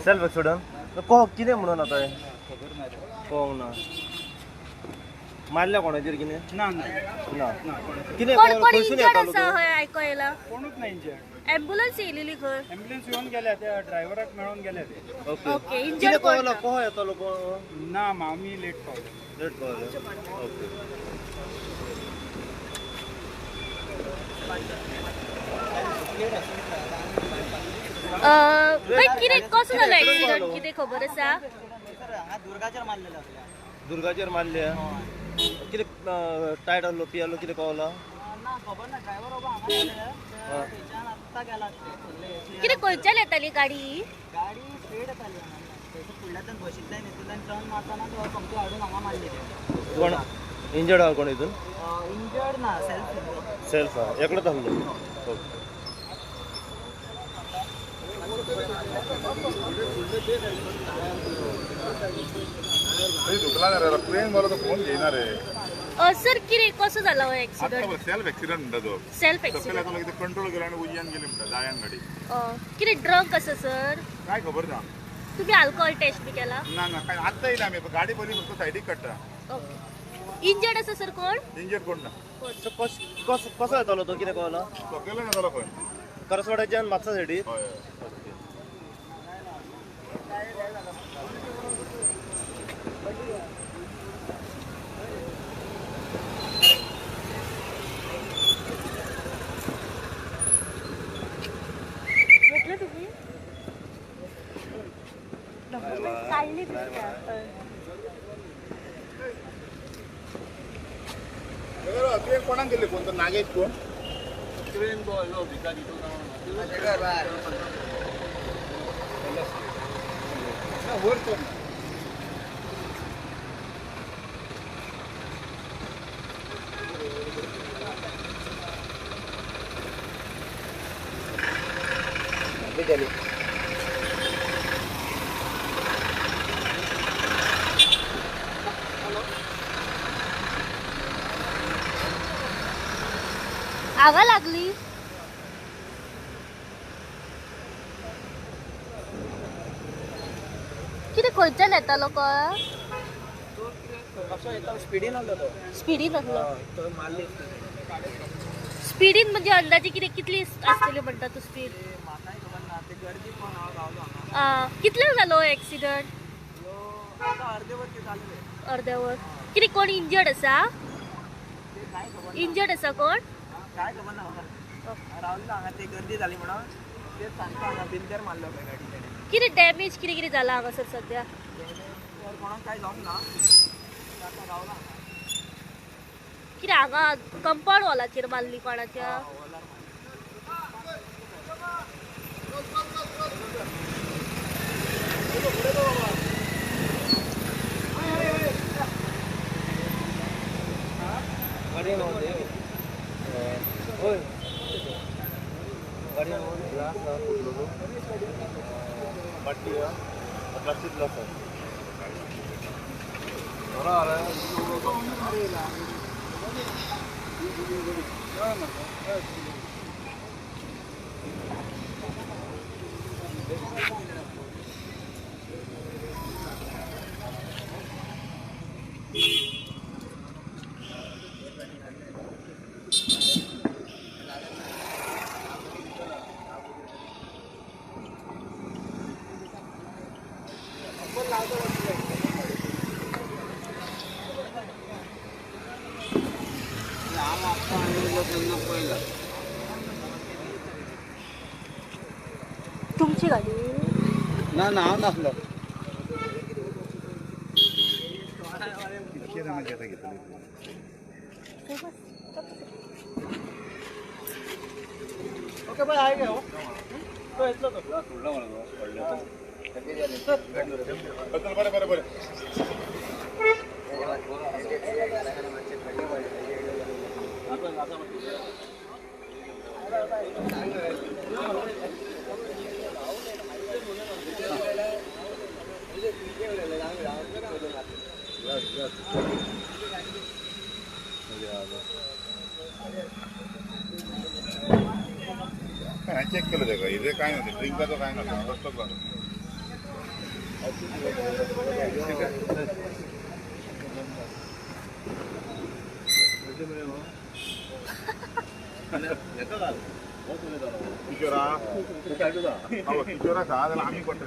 Self accident तो कितें म्हणून आता हे कळोंक ना मारल्या कोणाचेर कितें ना कितें खंयसून येतालो तो आयको येला कोणूच नाही इंजर्ड एम्ब्युलन्स येयलेली खंय एम्ब्युलन्स येऊन गेल्या त्या ड्रायव्हराक मेळून गेल्या ते ओके ओके कितें इंजर्ड कळलो कहो येतालो ना आम्ही लेट पावले लेट कळलो ओके कितें कसो जालो एक्सिडेंट कितें खबर आसा दुर्गाचेर मारले कितें टायट आसलो पियालो कितें कळलो कितें खंयच्यान येताली गाडी गाडी स्पीड येताली फुडल्यातल्यान बशिंतल्यान हितूंतल्यान टर्न मारतना तो समथींग हाडून हांगा मारली कोण इंजर्ड आहा कोण हितून इंजर्ड ना सेल्फ आहा एकलोच आसलो ओके ट्रेन मला तो फोन घेणार आहे सर कितें कसो जालो हो एक्सिडेंट सेल्फ एक्सिडेंट म्हणटा तो सेल्फ सकयल एक्सिडेंट येतालो कितें कंट्रोल केलो आनी उज्यान गेली म्हणटा जायान गाडी कितें ड्रग आसा सर काय खबर ना तुम्ही अल्कोहोल टेस्ट बी केला ना ना काय आत्ता येयला आमी गाडी पयली फक्त सायडीक काडटा ओके इंजर्ड आसा सर कोण इंजर्ड कोण ना कसो येतालो तो कितें कळलो सकयल ना जालो खंय करसवाड्याच्यान म्हापसा सायडीक हय काढली ट्रेन कोणाक गेले कोण तो नागेश कोण ट्रेन तो भिकारी तो वर कोण आगा लागली कितें खंयच्यान येतालो कळ स्पीडीन आसलो तो स्पिडीन आसलो तो मारली स्पिडीन म्हणजे अंदाजे कितली आसतली म्हणटा तूं स्पीड म्हाकाय खबर ना ते गर्दी पण हांव रावलो हांगा कितल्याक जालो एक्सिडंट आतां अर्दे वर ते जालेले अर्द्यावर कितें कोण इंजर्ड आसा ते काय खबर इंजर्ड आसा कोण काय खबर ना म्हाका रावलो हांगा ते गर्दी जाली म्हणून तेच सांगता हांगा बिंदर मारलो पळय गाडी तेणे कितें डॅमेज कितें जाला हांगासर सद्या कोणाक काय जावंक ना आतां रावला हांगा कितें हांगा कंपाउंड वॉलाचेर मारली कोणाच्या बाटली प्लास्टिक ग्लास तुमची गाडी ना ना हांव नासलो ओके बाय हाय गो तो येतलो तो सोडला मला बरं बरं बरं बरं चेक केलं ते का इथे काय नव्हतं ड्रिंकाचं काय नव्हतं कसलं बघ किशोरा किशोरा का आम्ही पडतो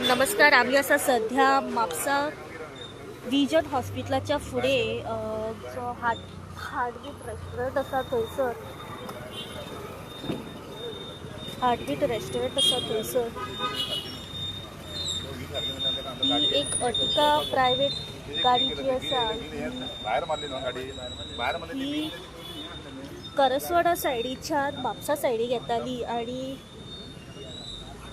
नमस्कार. आम्ही असा सध्या म्हापसा विजन हॉस्पिटलाच्या फुडे जो हार्टबीट रेस्टॉरंट असा थंयसर ही एक अर्टिगा प्रायवेट गाडी जी असा बाहेर मारली ना गाडी बाहेर मारली ही करसवाडा सायडीच्यान म्हापसा सायडीक येताली आणि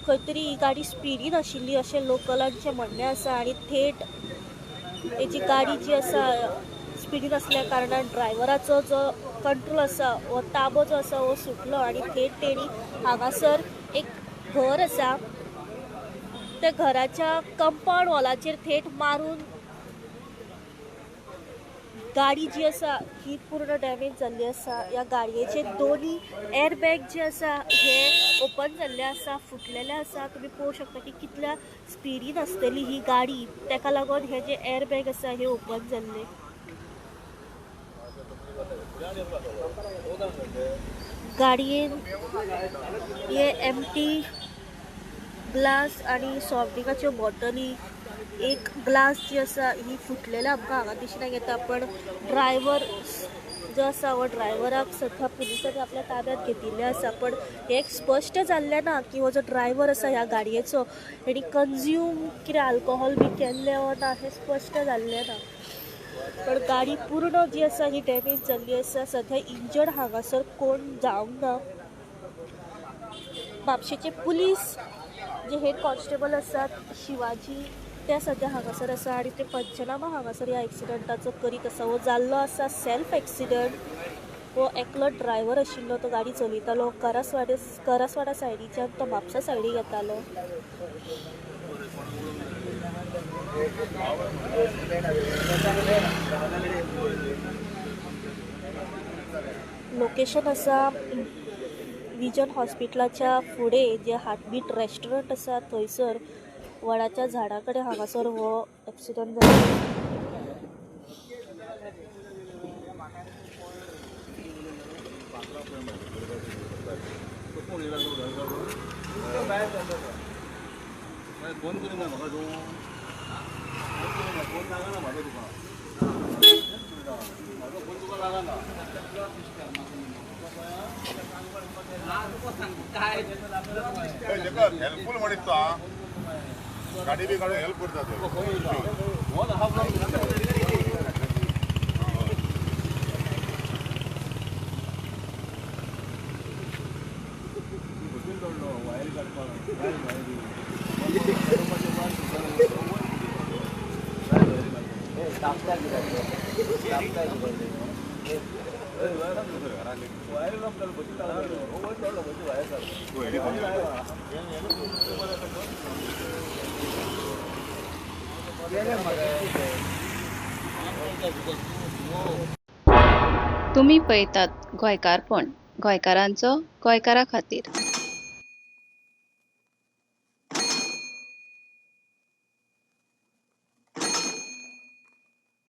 खंय तरी ही गाडी स्पिडीन आशिल्ली अशें लोकलांचें म्हणणें आसा आणि थेट तेजी गाडी जी आसा स्पिडीन आसल्या कारणान ड्रायव्हराचो जो कंट्रोल आसा वो ताबो जो आसा वो सुटलो आणि थेट तेणी हांगासर एक घर आसा त्या घराच्या कंपाऊंड वॉलाचेर थेट मारून गाडी जी आसा ही पूर्ण डॅमेज जाल्ली आसा. ह्या गाडयेचे दोन्ही एअरबॅग जे आसा हे ओपन जाल्ले आसा, फुटलेले आसा. तुम्ही पळोवं शकता की कितल्या स्पिडीन आसतली ही गाडी, तेका लागून हे जे एअरबॅग आसा हे ओपन जाल्ले. गाडयेन हे एम्प्टी ग्लास आणि सॉफ्ट ड्रिंकाच्यो बॉटली, एक ग्लास जी आसा ही फुटलेला आमकां हांगा दिसण्याक येता. पण ड्रायव्हर जो आसा हो ड्रायव्हराक सध्या पुलिसांनी आपल्या ताब्यात घेतिल्ले आसा. पण हे स्पश्ट जाल्लें ना की हो जो ड्रायव्हर आसा ह्या गाडयेचो हेणी कंज्यूम कितें अल्कोहोल बी केल्लें वा ना हें स्पश्ट जाल्लें ना. पण गाडी पूर्ण जी आसा ही डॅमेज जाल्ली आसा. सध्या इंजर्ड हांगासर कोण जावंक ना. म्हापशेचे पुलीस जे हेड कॉन्स्टेबल आसात शिवाजी ते सध्या हांगासर आसा आणि ते पंचनामा हांगासर ह्या एक्सिडंटाचो करीत आसा. हो जाल्लो आसा सेल्फ एक्सिडंट. हो एकलो ड्रायव्हर आशिल्लो, तो गाडी चलयतालो. करसवाडा सायडीच्यान तो म्हापसा सायडीक येतालो. लोकेशन आसा विजन हॉस्पिटलाच्या फुडे जे हार्टबीट रेस्टॉरंट आसा थंयसर वडाच्या झाडा कडेन हांगासर हो एक्सिडंट जालो. फोन करून म्हाका तूं फोन लागना म्हाका तुका म्हाका फोन तुका लागना हेल्पफुल म्हणत गाडी बी काढून हेल्प करता तुम्ही पळयतात गोंयकारपण, गोंयकारांचो गोंयकारा खातीर.